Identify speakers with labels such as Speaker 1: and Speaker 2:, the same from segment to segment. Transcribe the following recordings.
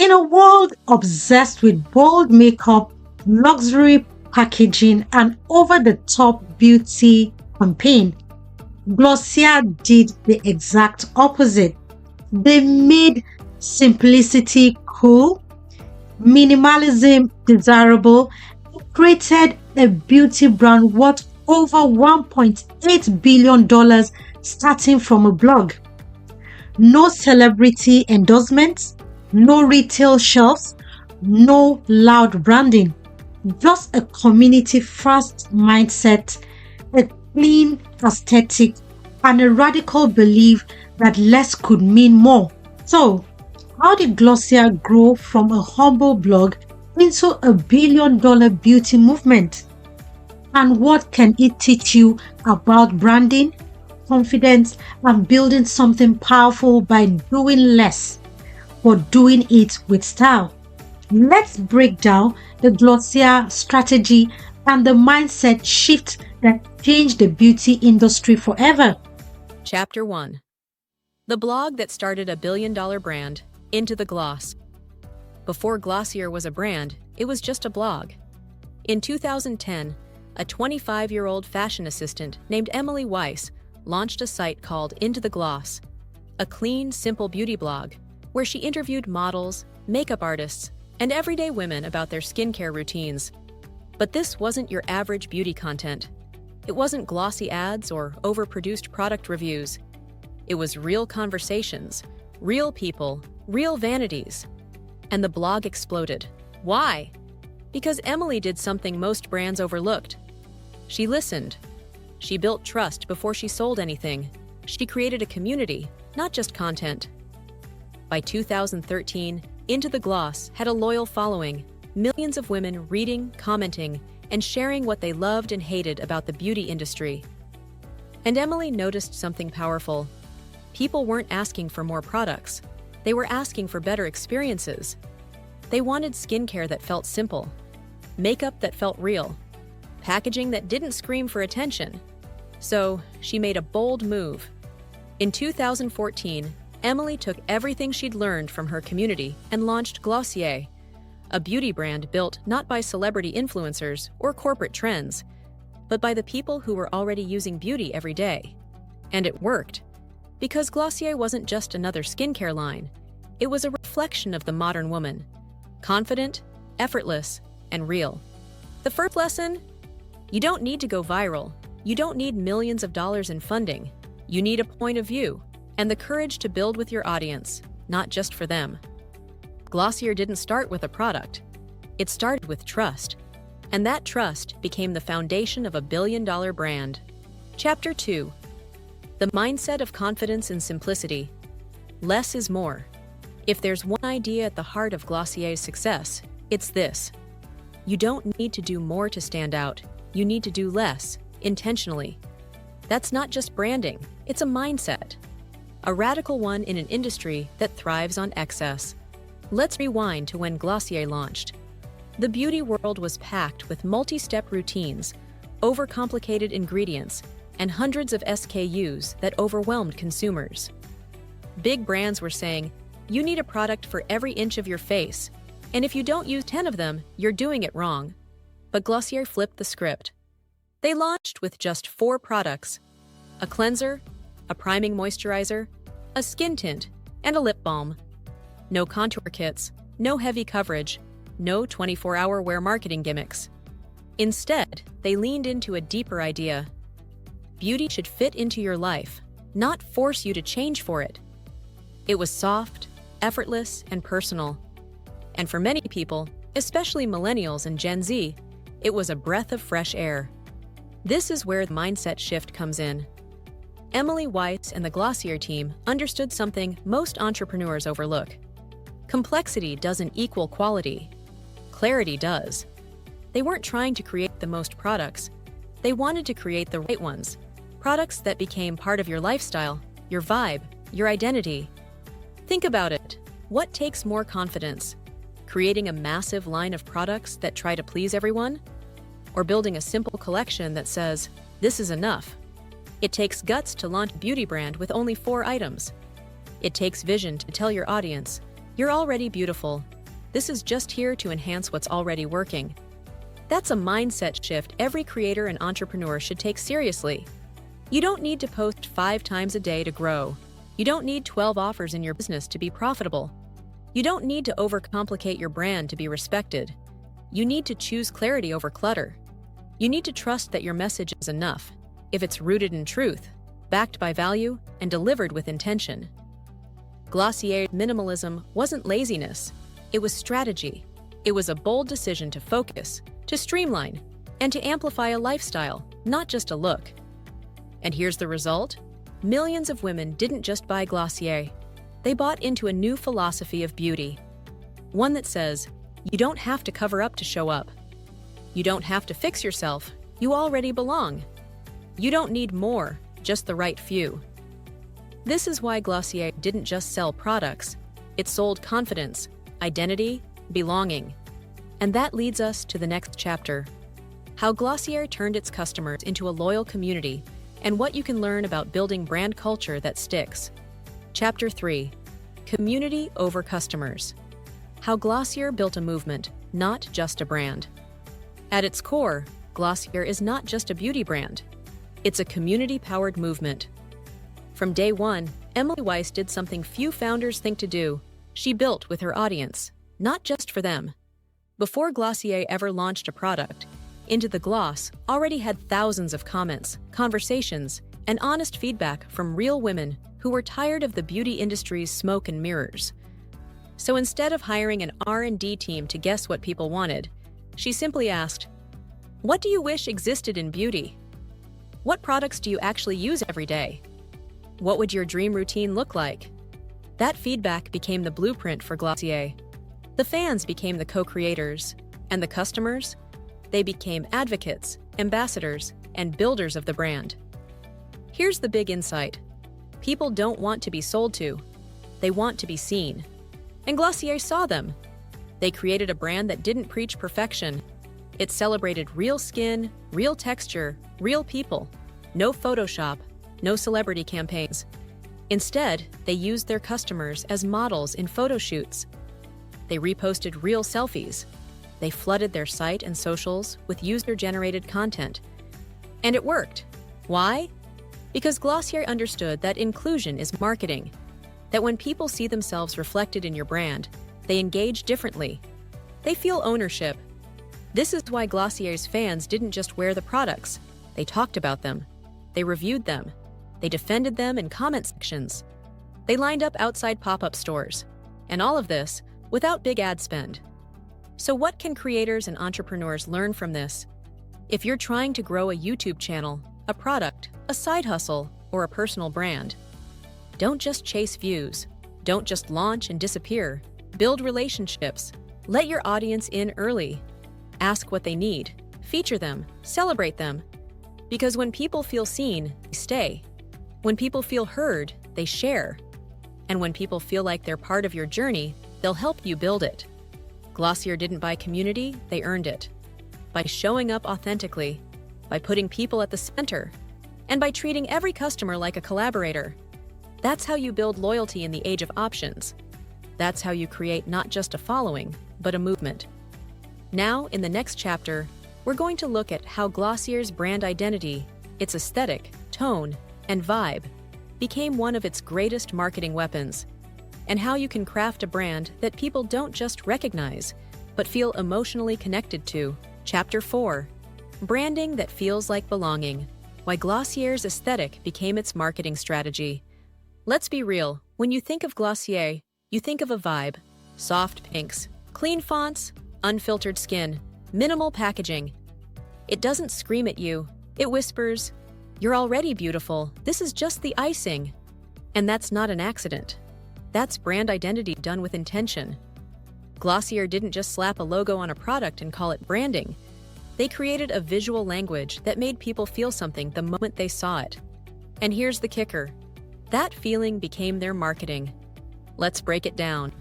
Speaker 1: In a world obsessed with bold makeup, luxury packaging, and over the top beauty campaign, Glossier did the exact opposite. They made simplicity cool, minimalism desirable, and created a beauty brand worth over $1.8 billion starting from a blog. No celebrity endorsements, no retail shelves, no loud branding. Just a community first mindset, a clean aesthetic, and a radical belief that less could mean more. So, how did Glossier grow from a humble blog into a $1 billion beauty movement? And what can it teach you about branding, confidence, and building something powerful by doing less, but doing it with style? Let's break down the Glossier strategy and the mindset shift that changed the beauty industry forever.
Speaker 2: Chapter 1. The blog that started a billion-dollar brand, Into the Gloss. Before Glossier was a brand, it was just a blog. In 2010, a 25-year-old fashion assistant named Emily Weiss launched a site called Into the Gloss, a clean, simple beauty blog where she interviewed models, makeup artists, and everyday women about their skincare routines. But this wasn't your average beauty content. It wasn't glossy ads or overproduced product reviews. It was real conversations, real people, real vanities. And the blog exploded. Why? Because Emily did something most brands overlooked. She listened. She built trust before she sold anything. She created a community, not just content. By 2013, Into the Gloss had a loyal following, millions of women reading, commenting, and sharing what they loved and hated about the beauty industry. And Emily noticed something powerful. People weren't asking for more products. They were asking for better experiences. They wanted skincare that felt simple, makeup that felt real, packaging that didn't scream for attention. So she made a bold move. In 2014, Emily took everything she'd learned from her community and launched Glossier, a beauty brand built not by celebrity influencers or corporate trends, but by the people who were already using beauty every day. And it worked, because Glossier wasn't just another skincare line. It was a reflection of the modern woman, confident, effortless, and real. The first lesson: you don't need to go viral. You don't need millions of dollars in funding. You need a point of view and the courage to build with your audience, not just for them. Glossier didn't start with a product. It started with trust. And that trust became the foundation of a billion-dollar brand. Chapter 2. The mindset of confidence and simplicity. Less is more. If there's one idea at the heart of Glossier's success, it's this. You don't need to do more to stand out. You need to do less, intentionally. That's not just branding, it's a mindset. A radical one in an industry that thrives on excess. Let's rewind to when Glossier launched. The beauty world was packed with multi-step routines, overcomplicated ingredients, and hundreds of SKUs that overwhelmed consumers. Big brands were saying, you need a product for every inch of your face, and if you don't use 10 of them, you're doing it wrong. But Glossier flipped the script. They launched with just 4 products: a cleanser, a priming moisturizer, a skin tint, and a lip balm. No contour kits, no heavy coverage, no 24-hour wear marketing gimmicks. Instead, they leaned into a deeper idea. Beauty should fit into your life, not force you to change for it. It was soft, effortless, and personal. And for many people, especially millennials and Gen Z, it was a breath of fresh air. This is where the mindset shift comes in. Emily Weiss and the Glossier team understood something most entrepreneurs overlook. Complexity doesn't equal quality. Clarity does. They weren't trying to create the most products. They wanted to create the right ones. Products that became part of your lifestyle, your vibe, your identity. Think about it. What takes more confidence? Creating a massive line of products that try to please everyone? Or building a simple collection that says, this is enough? It takes guts to launch a beauty brand with only 4 items. It takes vision to tell your audience, You're already beautiful. This is just here to enhance what's already working. That's a mindset shift every creator and entrepreneur should take seriously. You don't need to post 5 times a day to grow. You don't need 12 offers in your business to be profitable. You don't need to overcomplicate your brand to be respected. You need to choose clarity over clutter. You need to trust that your message is enough, if it's rooted in truth, backed by value, and delivered with intention. Glossier's minimalism wasn't laziness. It was strategy. It was a bold decision to focus, to streamline, and to amplify a lifestyle, not just a look. And here's the result. Millions of women didn't just buy Glossier. They bought into a new philosophy of beauty. One that says, you don't have to cover up to show up. You don't have to fix yourself. You already belong. You don't need more, just the right few. This is why Glossier didn't just sell products. It sold confidence, identity, belonging. And that leads us to the next chapter. How Glossier turned its customers into a loyal community and what you can learn about building brand culture that sticks. Chapter 3. Community over customers. How Glossier built a movement, not just a brand. At its core, Glossier is not just a beauty brand. It's a community-powered movement. From day one, Emily Weiss did something few founders think to do. She built with her audience, not just for them. Before Glossier ever launched a product, Into the Gloss already had thousands of comments, conversations, and honest feedback from real women who were tired of the beauty industry's smoke and mirrors. So instead of hiring an R&D team to guess what people wanted, she simply asked, "What do you wish existed in beauty? What products do you actually use every day? What would your dream routine look like?" That feedback became the blueprint for Glossier. The fans became the co-creators, and the customers? They became advocates, ambassadors, and builders of the brand. Here's the big insight. People don't want to be sold to. They want to be seen. And Glossier saw them. They created a brand that didn't preach perfection. It celebrated real skin, real texture, real people. No Photoshop, no celebrity campaigns. Instead, they used their customers as models in photo shoots. They reposted real selfies. They flooded their site and socials with user-generated content. And it worked. Why? Because Glossier understood that inclusion is marketing, that when people see themselves reflected in your brand, they engage differently. They feel ownership. This is why Glossier's fans didn't just wear the products. They talked about them. They reviewed them. They defended them in comment sections. They lined up outside pop-up stores. And all of this without big ad spend. So what can creators and entrepreneurs learn from this? If you're trying to grow a YouTube channel, a product, a side hustle, or a personal brand, don't just chase views. Don't just launch and disappear. Build relationships. Let your audience in early. Ask what they need. Feature them. Celebrate them. Because when people feel seen, they stay. When people feel heard, they share. And when people feel like they're part of your journey, they'll help you build it. Glossier didn't buy community, they earned it. By showing up authentically, by putting people at the center, and by treating every customer like a collaborator. That's how you build loyalty in the age of options. That's how you create not just a following, but a movement. Now, in the next chapter, we're going to look at how Glossier's brand identity, its aesthetic, tone, and vibe, became one of its greatest marketing weapons, and how you can craft a brand that people don't just recognize, but feel emotionally connected to. Chapter 4. Branding that feels like belonging. Why Glossier's aesthetic became its marketing strategy. Let's be real, when you think of Glossier, you think of a vibe. Soft pinks, clean fonts, unfiltered skin, minimal packaging. It doesn't scream at you, it whispers, "You're already beautiful, this is just the icing." And that's not an accident. That's brand identity done with intention. Glossier didn't just slap a logo on a product and call it branding. They created a visual language that made people feel something the moment they saw it. And here's the kicker. That feeling became their marketing. Let's break it down.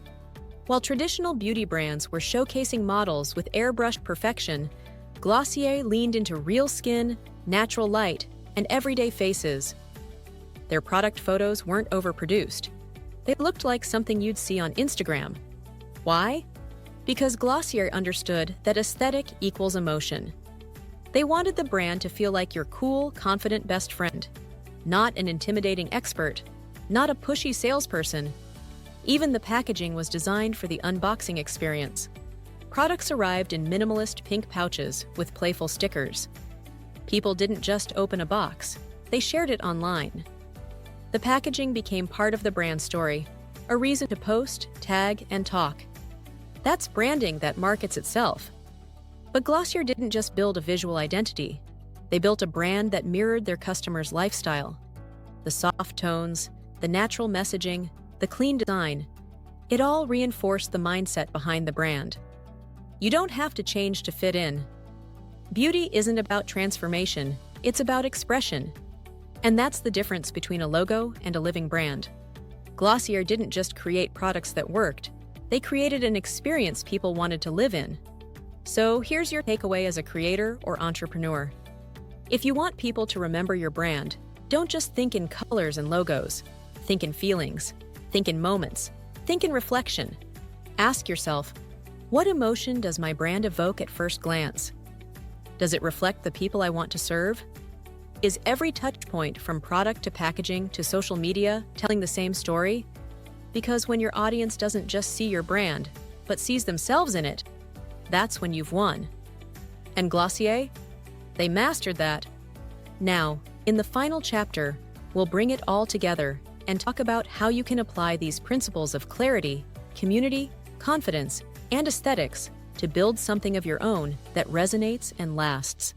Speaker 2: While traditional beauty brands were showcasing models with airbrushed perfection, Glossier leaned into real skin, natural light, and everyday faces. Their product photos weren't overproduced. They looked like something you'd see on Instagram, Why? Because Glossier understood that aesthetic equals emotion. They wanted the brand to feel like your cool, confident best friend, not an intimidating expert, not a pushy salesperson. Even the packaging was designed for the unboxing experience. Products arrived in minimalist pink pouches with playful stickers. People didn't just open a box, they shared it online. The packaging became part of the brand story, a reason to post, tag, and talk. That's branding that markets itself. But Glossier didn't just build a visual identity. They built a brand that mirrored their customers' lifestyle. The soft tones, the natural messaging, the clean design, it all reinforced the mindset behind the brand. You don't have to change to fit in. Beauty isn't about transformation, it's about expression. And that's the difference between a logo and a living brand. Glossier didn't just create products that worked, they created an experience people wanted to live in. So here's your takeaway as a creator or entrepreneur. If you want people to remember your brand, don't just think in colors and logos. Think in feelings, think in moments, think in reflection. Ask yourself, what emotion does my brand evoke at first glance? Does it reflect the people I want to serve? Is every touch point from product to packaging to social media telling the same story? Because when your audience doesn't just see your brand, but sees themselves in it, that's when you've won. And Glossier? They mastered that. Now, in the final chapter, we'll bring it all together and talk about how you can apply these principles of clarity, community, confidence, and aesthetics to build something of your own that resonates and lasts.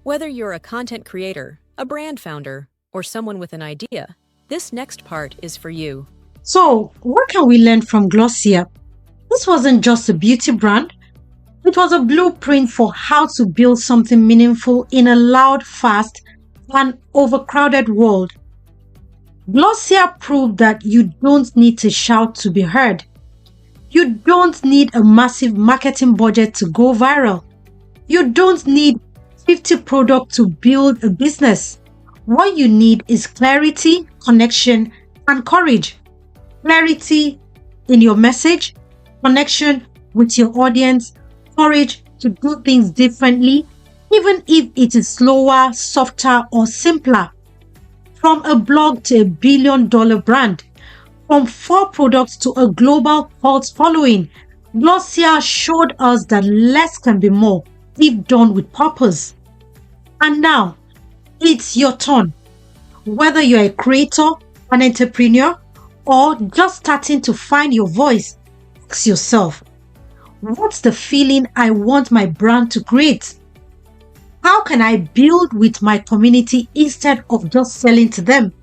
Speaker 2: Whether you're a content creator, a brand founder, or someone with an idea, this next part is for you.
Speaker 1: So, what can we learn from Glossier? This wasn't just a beauty brand. It was a blueprint for how to build something meaningful in a loud, fast, and overcrowded world. Glossier proved that you don't need to shout to be heard. You don't need a massive marketing budget to go viral. You don't need 50 products to build a business. What you need is clarity, connection, and courage. Clarity in your message, connection with your audience, courage to do things differently, even if it is slower, softer, or simpler. From a blog to a billion-dollar brand, from 4 products to a global cult following, Glossier showed us that less can be more if done with purpose. And now, it's your turn. Whether you're a creator, an entrepreneur, or just starting to find your voice, ask yourself, what's the feeling I want my brand to create? How can I build with my community instead of just selling to them?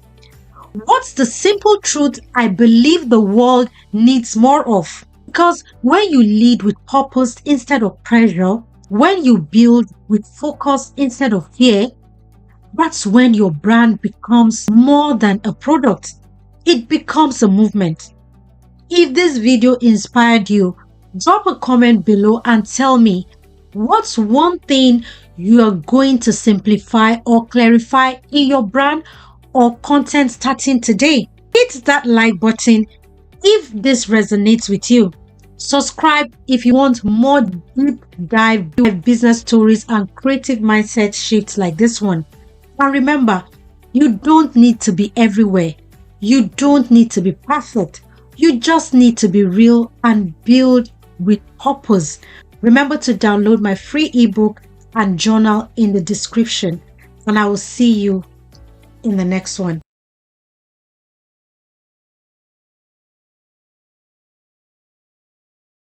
Speaker 1: What's the simple truth I believe the world needs more of? Because when you lead with purpose instead of pressure, when you build with focus instead of fear, that's when your brand becomes more than a product. It becomes a movement. If this video inspired you, drop a comment below and tell me what's one thing you are going to simplify or clarify in your brand or content starting today. Hit that like button if this resonates with you. Subscribe if you want more deep dive business stories and creative mindset shifts like this one. And remember, you don't need to be everywhere. You don't need to be perfect. You just need to be real and build with purpose. Remember to download my free ebook and journal in the description. And I will see you in the next one.